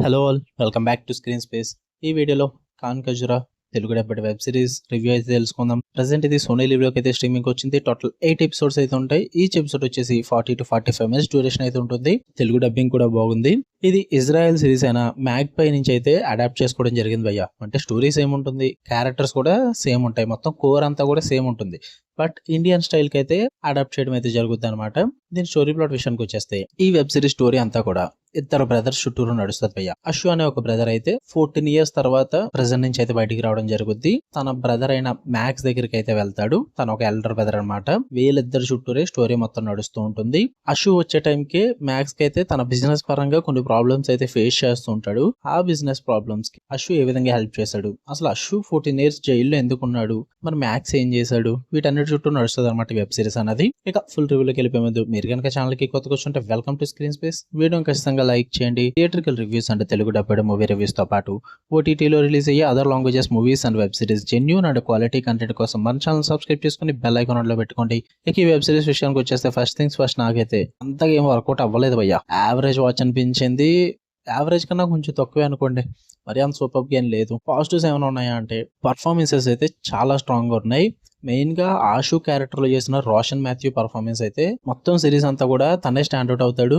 Hello all, welcome back to Screen Space. ఈ వీడియోలో Khan Khajura Telugu dubbed web series review అయితే తెలుసుకుందాం. ప్రెసెంట్ ఇది సోనీ లివ్లోకి అయితే స్ట్రీమింగ్ వచ్చింది. టోటల్ 8 ఎపిసోడ్స్ అయితే ఉంటాయి. ఈచ్ ఎపిసోడ్ వచ్చేసి 40 to 45 మినిట్స్ డ్యూరేషన్ అయితే ఉంటుంది. తెలుగు డబ్బింగ్ కూడా బాగుంది. ఇది ఇజ్రాయెల్ సిరీస్ అయినా మ్యాగ్ పై నుంచి అయితే అడాప్ట్ చేసుకోవడం జరిగింది భయ్య. అంటే స్టోరీ సేమ్ ఉంటుంది, క్యారెక్టర్స్ కూడా సేమ్ ఉంటాయి, మొత్తం కోర్ అంతా కూడా సేమ్ ఉంటుంది. బట్ ఇండియన్ స్టైల్ కి అయితే అడాప్ట్ చేయడం అయితే జరుగుతుంది అనమాట. దీని స్టోరీ ప్లాట్ విషయానికి వచ్చేస్తే ఈ వెబ్ సిరీస్ స్టోరీ అంతా కూడా ఇద్దరు బ్రదర్స్ చుట్టూరు నడుస్తుంది భయ్య. అశు అనే ఒక బ్రదర్ అయితే 14 years తర్వాత ప్రెజెంట్ నుంచి అయితే బయటికి రావడం జరుగుద్ది. తన బ్రదర్ అయిన మ్యాక్స్ దగ్గరికి అయితే వెళ్తాడు. తన ఒక ఎల్డర్ బ్రదర్ అనమాట. వీళ్ళిద్దరు చుట్టూరే స్టోరీ మొత్తం నడుస్తూ ఉంటుంది. అశు వచ్చే టైంకి మ్యాక్స్ కి అయితే తన బిజినెస్ పరంగా కొన్ని ప్రాబ్లమ్స్ అయితే ఫేస్ చేస్తూ ఉంటాడు. ఆ బిజినెస్ ప్రాబ్లమ్స్ కి అశు ఏ విధంగా హెల్ప్ చేశాడు, అసలు అశు 14 years జైల్లో ఎందుకు ఉన్నాడు, మరి మ్యాక్స్ ఏం చేశాడు, వీటన్నిటి చుట్టూ నడుస్తుంది అనమాట వెబ్ సిరీస్ అనేది. ఇక ఫుల్ రివ్యూలోకి వెళ్ళిపోయే ముందు మీరు కనుక ఛానల్ కి కొత్తగా వచ్చుంటే welcome to Screen space. Video ఖచ్చితంగా లైక్ చేయండి. థియేట్రికల్ రివ్యూస్ అంటే తెలుగు డబ్బడ్ మూవీ రివ్యూస్ తో పాటు ఓటీటీలో రిలీజ్ అయ్యే other languages movies and web series genuine and quality content కోసం మన ఛానల్ సబ్స్క్రైబ్ చేసుకుని బెల్ ఐకాన్ ఆన్ లో పెట్టుకోండి. ఇక ఈ వెబ్ సిరీస్ విషయానికి వచ్చేస్తే ఫస్ట్ థింగ్స్ ఫస్ట్, నాకైతే అంతగా ఏం వర్కౌట్ అవ్వలేదు భయ్య. యావరేజ్ వాచ్ అనిపించింది. యావరేజ్ కన్నా కొంచెం తక్కువే అనుకోండి, మరి అంత సూపర్ గా ఏం లేదు. పాజిటివ్స్ ఏమైనా ఉన్నాయా అంటే పర్ఫార్మెన్సెస్ అయితే చాలా స్ట్రాంగ్ గా ఉన్నాయి. మెయిన్ గా ఆషు క్యారెక్టర్ లో చేసిన రోషన్ మాథ్యూ పర్ఫార్మెన్స్ అయితే మొత్తం సిరీస్ అంతా కూడా తనే స్టాండ్అవుట్ అవుతాడు.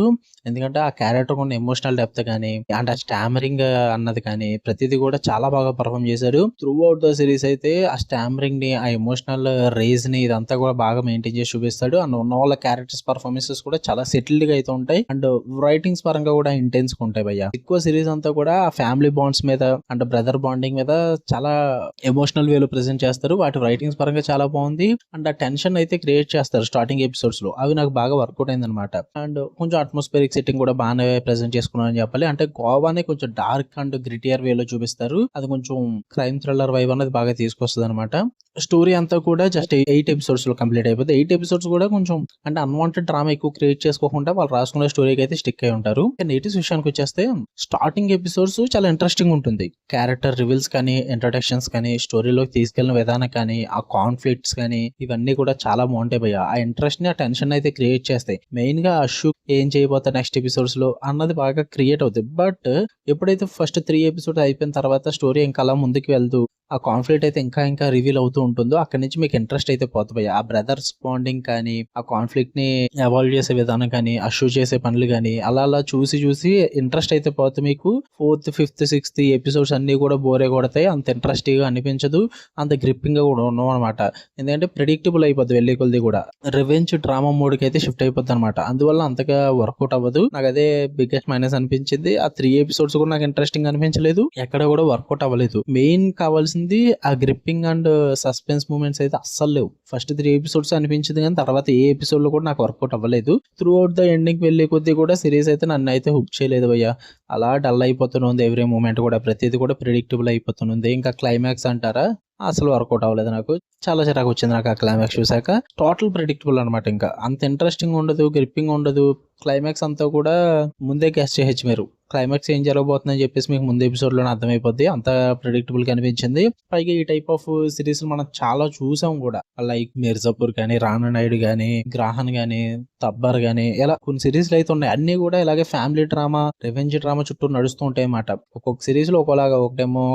ఎందుకంటే ఆ క్యారెక్టర్ ఉన్న ఎమోషనల్ డెప్త్ కానీ అంటే ఆ స్టామరింగ్ అన్నది కానీ ప్రతిదీ కూడా చాలా బాగా పర్ఫార్మ్ చేశాడు. త్రూ అవుట్ ద సిరీస్ అయితే ఆ స్టామరింగ్ ని, ఆ ఎమోషనల్ రేజ్ ని ఇదంతా కూడా బాగా మెయింటైన్ చేసి చూపిస్తాడు. అండ్ ఉన్న వాళ్ళ క్యారెక్టర్స్ పర్ఫార్మెన్సెస్ కూడా చాలా సెటిల్డ్ గా అయితే ఉంటాయి. అండ్ రైటింగ్స్ పరంగా కూడా ఇంటెన్స్ గా ఉంటాయి భయ్య. ఎక్కువ సిరీస్ అంతా కూడా ఆ ఫ్యామిలీ బాండ్స్ మీద అండ్ బ్రదర్ బాండింగ్ మీద చాలా ఎమోషనల్ వేలో ప్రెజెంట్ చేస్తారు. వాటి రైటింగ్స్ పరంగా చాలా బాగుంది. అండ్ ఆ టెన్షన్ అయితే క్రియేట్ చేస్తారు స్టార్టింగ్ ఎపిసోడ్స్ లో, అవి నాకు బాగా వర్కౌట్ అయింది అనమాట. అండ్ కొంచెం అట్మాస్ఫియరిక్ సెట్టింగ్ కూడా బాగానే ప్రెజెంట్ చేసుకున్నాను చెప్పాలి. అంటే గోవానే కొంచెం డార్క్ అండ్ గ్రిటియర్ వేలో చూపిస్తారు. అది కొంచెం క్రైమ్ థ్రిల్లర్ వైబ్ అనేది బాగా తీసుకొస్తుంది అనమాట. స్టోరీ అంతా కూడా జస్ట్ 8 ఎపిసోడ్స్ లో కంప్లీట్ అయిపోతుంది. 8 ఎపిసోడ్స్ కూడా కొంచెం అంటే అన్వాంటెడ్ డ్రామా ఎక్కువ క్రియేట్ చేసుకోకుండా వాళ్ళు రాసుకున్న స్టోరీకి అయితే స్టిక్ అయి ఉంటారు. నెగిటివ్స్ విషయానికి వచ్చేస్తే స్టార్టింగ్ ఎపిసోడ్స్ చాలా ఇంట్రెస్టింగ్ ఉంటుంది. క్యారెక్టర్ రివీల్స్ కానీ, ఇంట్రడక్షన్స్ కానీ, స్టోరీలోకి తీసుకెళ్లిన విధానం కానీ, ఆ కాన్ఫ్లిక్ట్స్ కానీ ఇవన్నీ కూడా చాలా బాగుంటాయి భయ్య. ఆ ఇంట్రెస్ట్ ని, ఆ టెన్షన్ అయితే క్రియేట్ చేస్తాయి. మెయిన్ గా అశోక్ ఏం చేయబోతా నెక్స్ట్ ఎపిసోడ్స్ లో అన్నది బాగా క్రియేట్ అవుతుంది. బట్ ఎప్పుడైతే ఫస్ట్ 3 ఎపిసోడ్స్ అయిపోయిన తర్వాత స్టోరీ ఇంకా అలా ముందుకు వెళ్తూ ఆ కాన్ఫ్లిక్ట్ అయితే ఇంకా రివీల్ అవుతూ ఉంటుందో అక్కడి నుంచి మీకు ఇంట్రెస్ట్ అయితే పోతుంది. ఆ బ్రదర్స్ బాండింగ్ కానీ, ఆ కాన్ఫ్లిక్ట్ ని అవాల్వ్ చేసే విధానం కానీ, అషూ చేసే పనులు కానీ అలా చూసి ఇంట్రెస్ట్ అయితే పోతుంది మీకు. 4th, 5th, 6th ఎపిసోడ్స్ అన్ని కూడా బోరే కొడతాయి. అంత ఇంట్రెస్టింగ్ గా అనిపించదు, అంత గ్రిప్పింగ్ గా కూడా ఉండవు అనమాట. ఎందుకంటే ప్రెడిక్టబుల్ అయిపోద్ది, వెళ్ళే కొద్ది కూడా రివెంజ్ డ్రామా మోడ్ కి అయితే షిఫ్ట్ అయిపోద్ది అనమాట. అందువల్ల అంతగా వర్కౌట్ అవ్వదు. నాకు అదే బిగ్గెస్ట్ మైనస్ అనిపించింది. ఆ 3 ఎపిసోడ్స్ కూడా నాకు ఇంట్రెస్టింగ్ అనిపించలేదు, ఎక్కడ కూడా వర్కౌట్ అవ్వలేదు. మెయిన్ కావాల్సింది ఆ గ్రిప్పింగ్ అండ్ సస్పెన్స్ మూమెంట్స్ అయితే అస్సలు లేవు. ఫస్ట్ 3 ఎపిసోడ్స్ అనిపించింది కానీ తర్వాత ఏ ఎపిసోడ్ లో కూడా నాకు వర్కౌట్ అవ్వలేదు. త్రూ అవుట్ ద ఎండింగ్ వెళ్లే కొద్దీ కూడా సిరీస్ అయితే నన్ను అయితే హుక్ చేయలేదు భయ్య. అలా డల్ అయిపోతుంది. ఎవ్రీ మూమెంట్ కూడా ప్రతిదీ కూడా ప్రిడిక్టబుల్ అయిపోతుంది. ఇంకా క్లైమాక్స్ అంటారా, అసలు వర్కౌట్ అవ్వలేదు. నాకు చాలా చిరాకు వచ్చింది నాకు ఆ క్లైమాక్స్ చూసాక. టోటల్ ప్రెడిక్టబుల్ అనమాట. ఇంకా అంత ఇంట్రెస్టింగ్ ఉండదు, గ్రిప్పింగ్ ఉండదు. క్లైమాక్స్ అంతా కూడా ముందే గెస్ చేయొచ్చు మీరు, క్లైమాక్స్ ఏం జరగబోతుందని చెప్పేసి మీకు ముందు ఎపిసోడ్ లోనే అర్థమైపోద్ది. అంత ప్రెడిక్టబుల్ గా అనిపించింది. పైగా ఈ టైప్ ఆఫ్ సిరీస్ మనం చాలా చూసాం కూడా, లైక్ మిర్జాపూర్ కానీ, రానా నాయుడు గానీ, గ్రాహన్ గానీ, తబ్బర్ గానీ, ఇలా కొన్ని సిరీస్లు అయితే ఉన్నాయి. అన్ని కూడా ఇలాగే ఫ్యామిలీ డ్రామా, రివెంజ్ డ్రామా చుట్టూ నడుస్తూ ఉంటాయి అన్నమాట. ఒక్కొక్క సిరీస్ లో ఒకలాగా, ఒకటేమో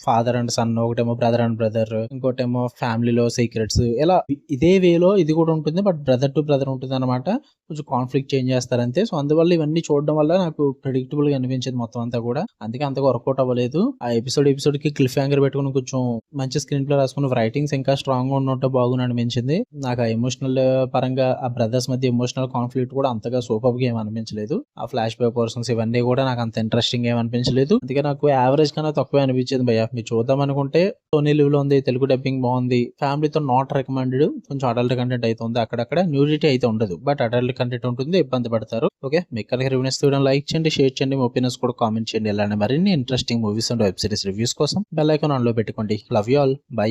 ఫాదర్ అండ్ సన్, ఒకటేమో బ్రదర్ అండ్ బ్రదర్, ఇంకోటేమో ఫ్యామిలీలో సీక్రెట్స్, ఇలా ఇదే వేలో ఇది కూడా ఉంటుంది. బట్ బ్రదర్ టు బ్రదర్ ఉంటుంది అనమాట. కొంచెం కాన్ఫ్లిక్ట్ చేంజ్ చేస్తారు అంతే. సో అందువల్ల ఇవన్నీ చూడడం వల్ల నాకు ప్రెడిక్టబుల్ గా అనిపించింది మొత్తం అంతా కూడా. అందుకే అంతగా వర్కౌట్ అవ్వలేదు. ఆ ఎపిసోడ్ కి క్లిఫ్ హ్యాంగర్ పెట్టుకుని కొంచెం మంచి స్క్రీన్ ప్లే రాసుకుని రైటింగ్స్ ఇంకా స్ట్రాంగ్ గా ఉన్నట్టు బాగుంది అనిపించింది నాకు. ఆ ఎమోషనల్ పరంగా ఆ బ్రదర్స్ మధ్య ఎమోషనల్ కాన్ఫ్లిక్ట్ కూడా అంతగా సూపర్ గా ఏం అనిపించలేదు. ఆ ఫ్లాష్ బ్యాక్ పర్సన్స్ ఇవన్నీ కూడా నాకు అంత ఇంట్రెస్టింగ్ ఏం అనిపించలేదు. అందుకే నాకు యావరేజ్ కన్నా తక్కువ అనిపించింది భయ్య. మీరు చూద్దాం అనుకుంటే సోనీ లివ్ లో ఉంది, తెలుగు డబ్బింగ్ బాగుంది. ఫ్యామిలీతో నాట్ రికమెండెడ్. కొంచెం అడల్ట్ కంటెంట్ అయితే ఉంది, అక్కడక్కడ న్యూడిటీ అయితే ఉండదు, బట్ అడల్ట్ కంటెంట్ ఉంటుంది, ఇబ్బంది పడతారు. ఓకే, మీకు కనుక రివ్యూస్ చూడడం లైక్ చేయండి, షేర్ చేయండి, మీ ఒపీనియన్స్ కూడా కామెంట్ చేయండి. ఇలానే మరిన్ని interesting movies and web series reviews కోసం బెల్ ఐకాన్ ఆన్ లో పెట్టుకోండి. Love you all, by.